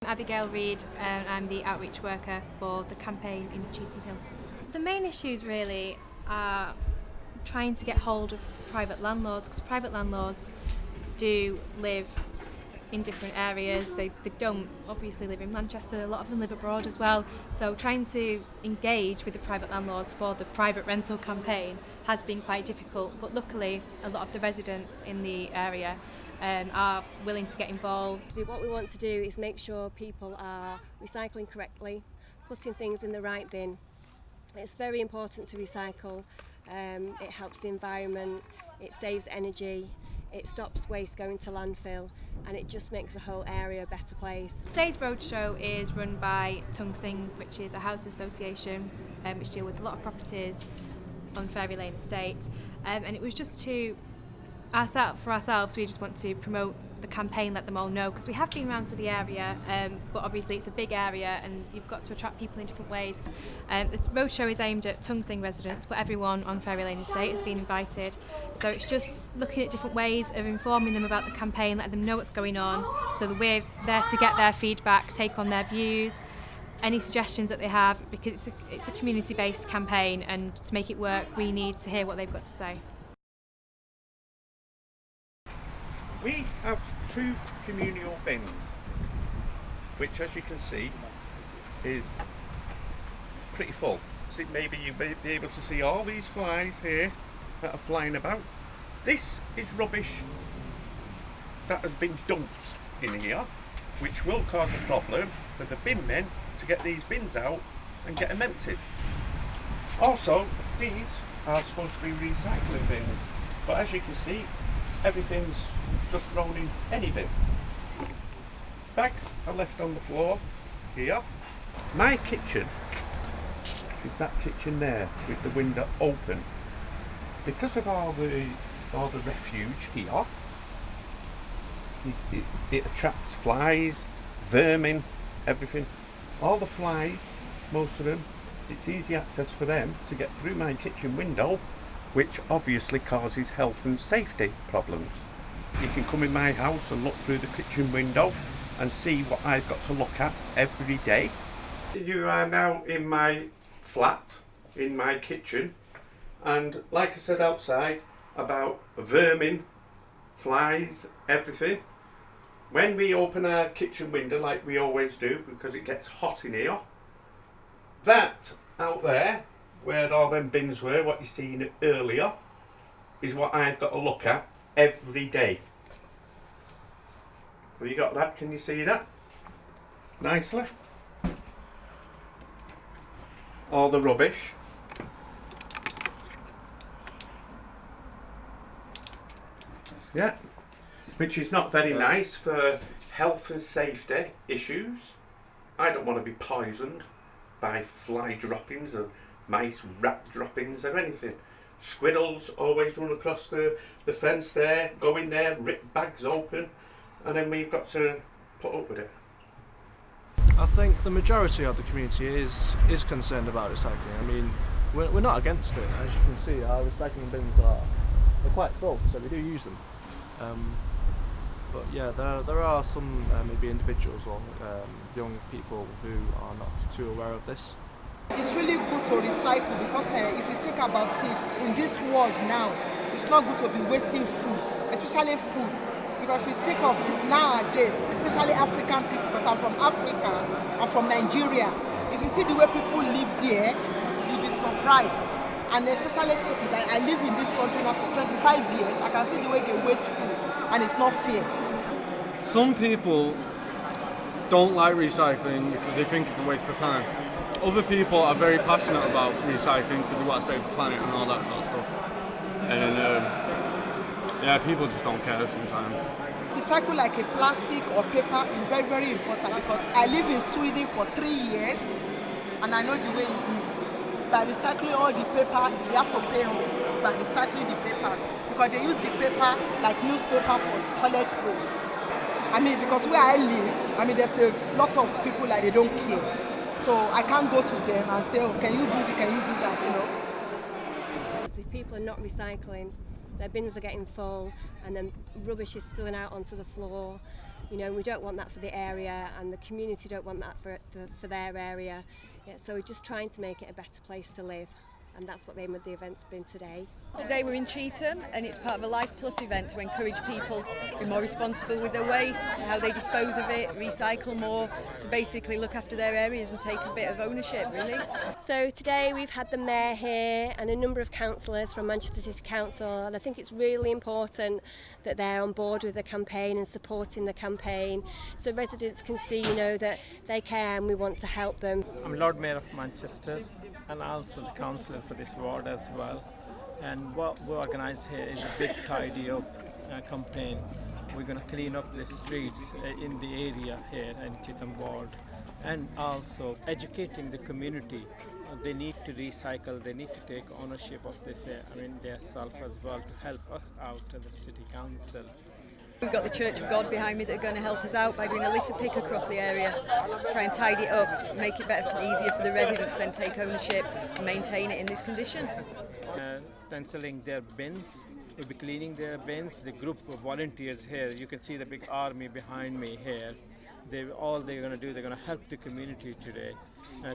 Abigail Reid, I'm the outreach worker for the campaign in Cheetham Hill. The main issues really are trying to get hold of private landlords, because private landlords do live in different areas. They don't obviously live in Manchester, a lot of them live abroad as well. So trying to engage with the private landlords for the private rental campaign has been quite difficult, but luckily a lot of the residents in the area are willing to get involved. What we want to do is make sure people are recycling correctly, putting things in the right bin. It's very important to recycle. It helps the environment, it saves energy, it stops waste going to landfill, and it just makes the whole area a better place. Today's roadshow is run by Tung Sing, which is a housing association which deal with a lot of properties on Fairy Lane Estate, and it was just for ourselves, we just want to promote the campaign, let them all know, because we have been around to the area, but obviously it's a big area and you've got to attract people in different ways. The roadshow is aimed at Tung Sing residents, but everyone on Fairy Lane Estate has been invited. So it's just looking at different ways of informing them about the campaign, letting them know what's going on, so that we're there to get their feedback, take on their views, any suggestions that they have, because it's a community-based campaign, and to make it work we need to hear what they've got to say. We have 2 communal bins, which, as you can see, is pretty full. So maybe you'll be able to see all these flies here that are flying about. This is rubbish that has been dumped in here, which will cause a problem for the bin men to get these bins out and get them emptied. Also, these are supposed to be recycling bins, but as you can see, everything's just thrown in any bin. Bags are left on the floor here. My kitchen is that kitchen there with the window open. Because of all the refuge here, it attracts flies, vermin, everything. All the flies, most of them, it's easy access for them to get through my kitchen window, which obviously causes health and safety problems. You can come in my house and look through the kitchen window and see what I've got to look at every day. You are now in my flat, in my kitchen, and like I said outside about vermin, flies, everything. When we open our kitchen window, like we always do, because it gets hot in here, that out there, where all them bins were, what you seen earlier, is what I've got to look at every day. Have you got that? Can you see that nicely? All the rubbish. Yeah, which is not very nice for health and safety issues. I don't want to be poisoned by fly droppings or mice, rat droppings or anything. Squirrels always run across the fence there, go in there, rip bags open, and then we've got to put up with it. I think the majority of the community is concerned about recycling. I mean, we're not against it. As you can see, our recycling bins they're quite full, so we do use them. But yeah, there are some maybe individuals or young people who are not too aware of this. It's really good to recycle because if you think about it, in this world now, it's not good to be wasting food, especially food. Because if you think of nowadays, especially African people, because I'm from Africa, I'm from Nigeria, if you see the way people live there, you'll be surprised. And especially, like I live in this country now for 25 years, I can see the way they waste food, and it's not fair. Some people don't like recycling because they think it's a waste of time. Other people are very passionate about recycling because they want to save the planet and all that sort of stuff. And yeah, people just don't care sometimes. Recycle like a plastic or paper is very, very important because I live in Sweden for 3 years and I know the way it is. By recycling all the paper, they have to pay us by recycling the papers because they use the paper like newspaper for toilet rolls. I mean, because where I live, I mean, there's a lot of people like they don't care. So I can't go to them and say, oh, can you do this, can you do that, you know? If people are not recycling, Their bins are getting full and then rubbish is spilling out onto the floor. You know, we don't want that for the area, and the community don't want that for their area. Yeah, so we're just trying to make it a better place to live, and that's what the aim of the event's been today. Today we're in Cheetham, and it's part of a Life Plus event to encourage people to be more responsible with their waste, how they dispose of it, recycle more, to basically look after their areas and take a bit of ownership, really. So today we've had the Mayor here and a number of councillors from Manchester City Council, and I think it's really important that they're on board with the campaign and supporting the campaign, so residents can see, you know, that they care and we want to help them. I'm Lord Mayor of Manchester and also the councillor for this ward as well. And what we organised here is a big tidy up campaign. We're going to clean up the streets in the area here in Cheetham ward, and also educating the community. They need to recycle, they need to take ownership of this, their self as well, to help us out as the City Council. We've got the Church of God behind me that are going to help us out by doing a litter pick across the area, try and tidy it up, make it better and easier for the residents, then take ownership and maintain it in this condition. Stenciling their bins, we'll be cleaning their bins. The group of volunteers here, you can see the big army behind me here. All they're going to do, they're going to help the community today,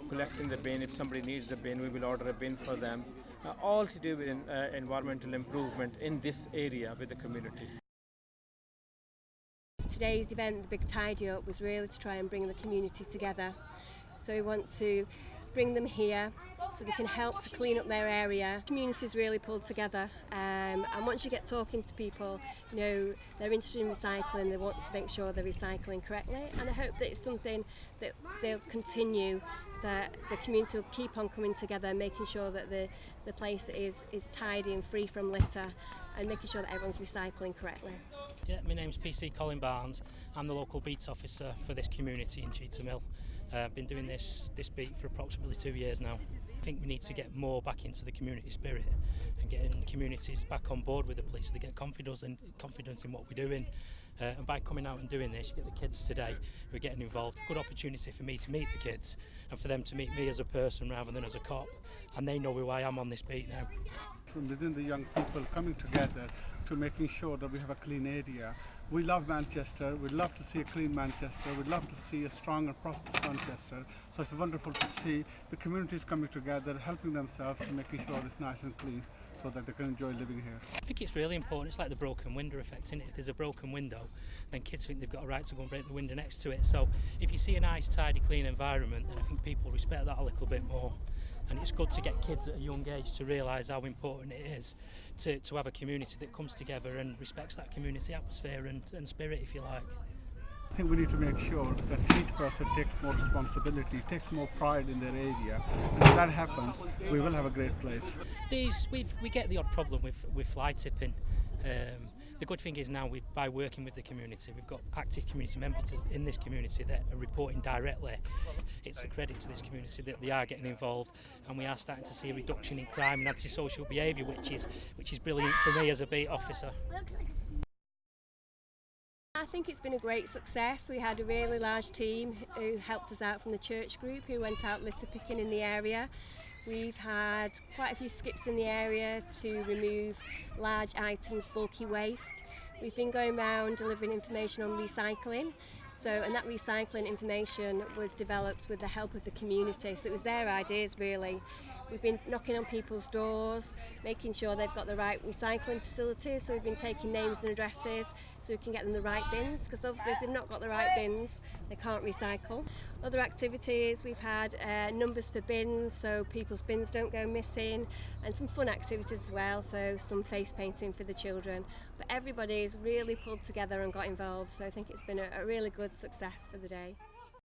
collecting the bin. If somebody needs the bin, we will order a bin for them. All to do with environmental improvement in this area with the community. Today's event, the Big Tidy Up, was really to try and bring the community together. So we want to bring them here so they can help to clean up their area. Communities really pulled together, and once you get talking to people, you know, they're interested in recycling, they want to make sure they're recycling correctly, and I hope that it's something that they'll continue, that the community will keep on coming together, making sure that the place is tidy and free from litter, and making sure that everyone's recycling correctly. Yeah, my name's PC Colin Barnes. I'm the local beat officer for this community in Cheetham Hill. I've been doing this beat for approximately 2 years now. I think we need to get more back into the community spirit and getting communities back on board with the police. They get confidence in what we're doing. And by coming out and doing this, you get the kids today who are getting involved. Good opportunity for me to meet the kids and for them to meet me as a person rather than as a cop. And they know who I am on this beat now. From within the young people coming together to making sure that we have a clean area. We love Manchester, we'd love to see a clean Manchester, we'd love to see a strong and prosperous Manchester. So it's wonderful to see the communities coming together, helping themselves to making sure it's nice and clean so that they can enjoy living here. I think it's really important. It's like the broken window effect, isn't it? If there's a broken window, then kids think they've got a right to go and break the window next to it. So if you see a nice, tidy, clean environment, then I think people respect that a little bit more. And it's good to get kids at a young age to realise how important it is to have a community that comes together and respects that community atmosphere and spirit, if you like. I think we need to make sure that each person takes more responsibility, takes more pride in their area, and if that happens, we will have a great place. We get the odd problem with fly tipping. The good thing is now, by working with the community, we've got active community members in this community that are reporting directly. It's a credit to this community that they are getting involved, and we are starting to see a reduction in crime and antisocial behaviour, which is brilliant for me as a beat officer. I think it's been a great success. We had a really large team who helped us out from the church group who went out litter picking in the area. We've had quite a few skips in the area to remove large items, bulky waste. We've been going around delivering information on recycling. And that recycling information was developed with the help of the community. So it was their ideas really. We've been knocking on people's doors, making sure they've got the right recycling facilities. So we've been taking names and addresses so we can get them the right bins, because obviously if they've not got the right bins, they can't recycle. Other activities, we've had numbers for bins, so people's bins don't go missing, and some fun activities as well, so some face painting for the children. But everybody's really pulled together and got involved, so I think it's been a really good success for the day.